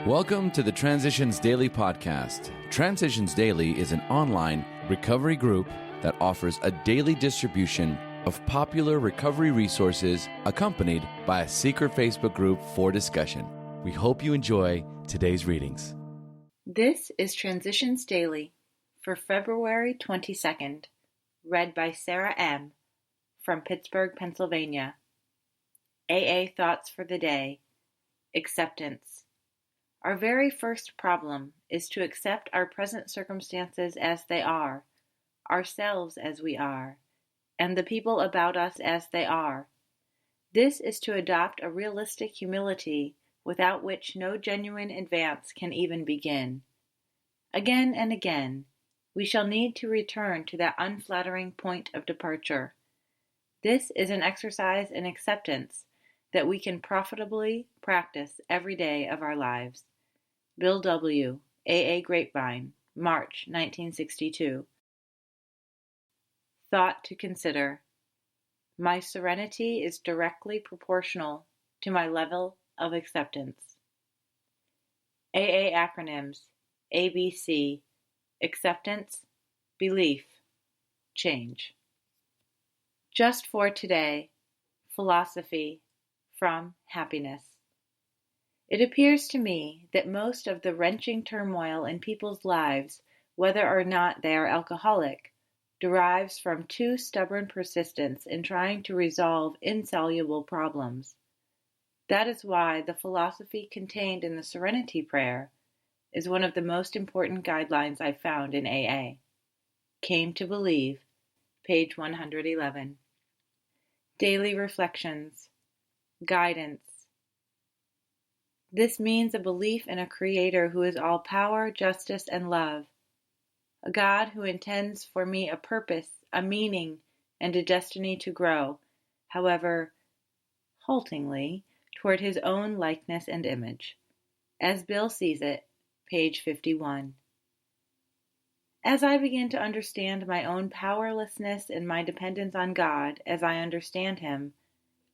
Welcome to the Transitions Daily podcast. Transitions Daily is an online recovery group that offers a daily distribution of popular recovery resources accompanied by a secret Facebook group for discussion. We hope you enjoy today's readings. This is Transitions Daily for February 22nd, read by Sarah M. from Pittsburgh, Pennsylvania. AA Thoughts for the Day. Acceptance. Our very first problem is to accept our present circumstances as they are, ourselves as we are, and the people about us as they are. This is to adopt a realistic humility without which no genuine advance can even begin. Again and again, we shall need to return to that unflattering point of departure. This is an exercise in acceptance that we can profitably practice every day of our lives. Bill W., AA Grapevine, March 1962. Thought to consider. My serenity is directly proportional to my level of acceptance. AA acronyms: ABC, acceptance, belief, change. Just for today, philosophy from happiness. It appears to me that most of the wrenching turmoil in people's lives, whether or not they are alcoholic, derives from too stubborn persistence in trying to resolve insoluble problems. That is why the philosophy contained in the Serenity Prayer is one of the most important guidelines I found in AA. Came to Believe, page 111. Daily Reflections. Guidance. This means a belief in a Creator who is all power, justice, and love, a God who intends for me a purpose, a meaning, and a destiny to grow, however haltingly, toward His own likeness and image. As Bill sees it, page 51. As I begin to understand my own powerlessness and my dependence on God as I understand Him,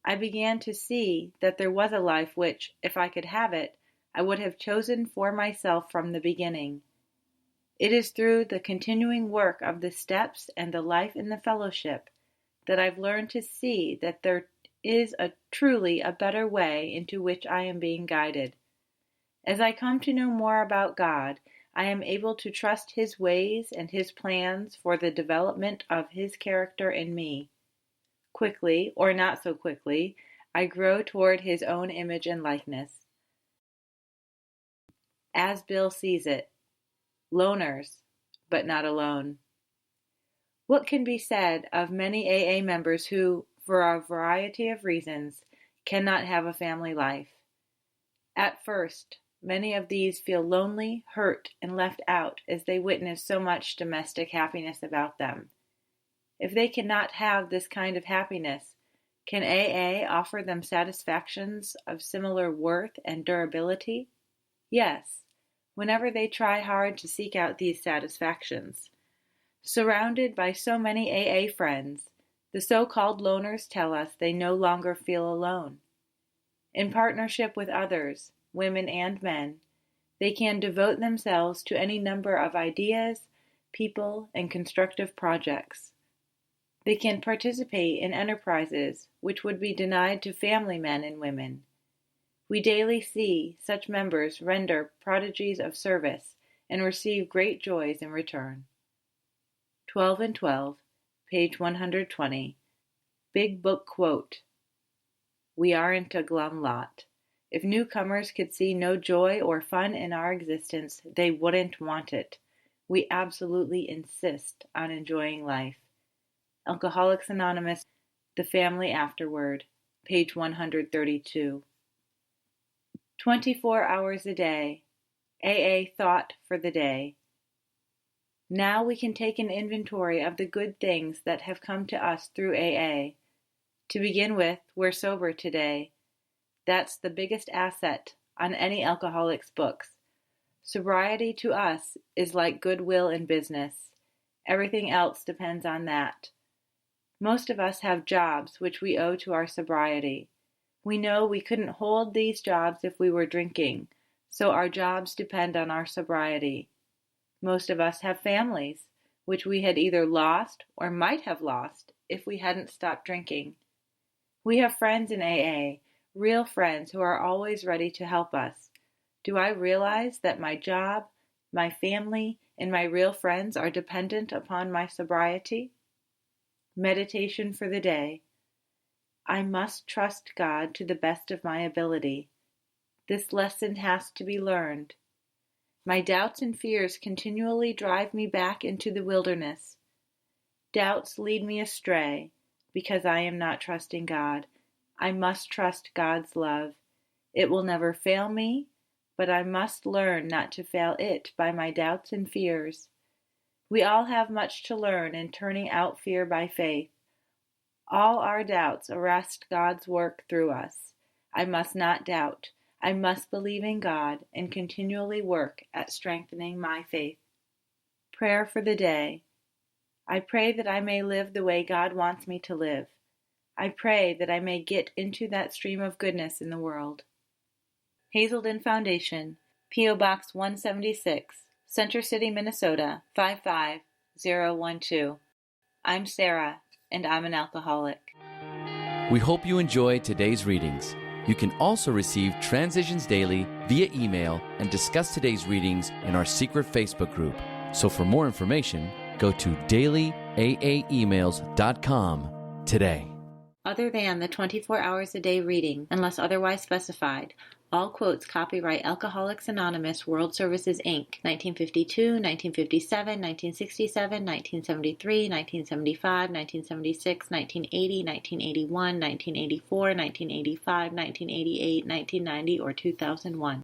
I began to see that there was a life which, if I could have it, I would have chosen for myself from the beginning. It is through the continuing work of the steps and the life in the fellowship that I've learned to see that there is truly a better way into which I am being guided. As I come to know more about God, I am able to trust His ways and His plans for the development of His character in me. Quickly, or not so quickly, I grow toward His own image and likeness. As Bill sees it, loners, but not alone. What can be said of many AA members who, for a variety of reasons, cannot have a family life? At first, many of these feel lonely, hurt, and left out as they witness so much domestic happiness about them. If they cannot have this kind of happiness, can AA offer them satisfactions of similar worth and durability? Yes, whenever they try hard to seek out these satisfactions. Surrounded by so many AA friends, the so-called loners tell us they no longer feel alone. In partnership with others, women and men, they can devote themselves to any number of ideas, people, and constructive projects. They can participate in enterprises which would be denied to family men and women. We daily see such members render prodigies of service and receive great joys in return. 12 and 12, page 120. Big Book Quote. We aren't a glum lot. If newcomers could see no joy or fun in our existence, they wouldn't want it. We absolutely insist on enjoying life. Alcoholics Anonymous, The Family Afterward, page 132. 24 hours a day. AA Thought for the Day. Now we can take an inventory of the good things that have come to us through AA. To begin with, we're sober today. That's the biggest asset on any alcoholic's books. Sobriety to us is like goodwill in business. Everything else depends on that. Most of us have jobs which we owe to our sobriety. We know we couldn't hold these jobs if we were drinking, so our jobs depend on our sobriety. Most of us have families, which we had either lost or might have lost if we hadn't stopped drinking. We have friends in AA, real friends who are always ready to help us. Do I realize that my job, my family, and my real friends are dependent upon my sobriety? Meditation for the day. I must trust God to the best of my ability. This lesson has to be learned. My doubts and fears continually drive me back into the wilderness. Doubts lead me astray because I am not trusting God. I must trust God's love. It will never fail me, but I must learn not to fail it by my doubts and fears. We all have much to learn in turning out fear by faith. All our doubts arrest God's work through us. I must not doubt. I must believe in God and continually work at strengthening my faith. Prayer for the day. I pray that I may live the way God wants me to live. I pray that I may get into that stream of goodness in the world. Hazelden Foundation, P.O. Box 176, Center City, Minnesota 55012. I'm Sarah, and I'm an alcoholic. We hope you enjoyed today's readings. You can also receive Transitions Daily via email and discuss today's readings in our secret Facebook group. So for more information, go to dailyaaemails.com today. Other than the 24 hours a day reading, unless otherwise specified, all quotes copyright Alcoholics Anonymous World Services, Inc., 1952, 1957, 1967, 1973, 1975, 1976, 1980, 1981, 1984, 1985, 1988, 1990, or 2001.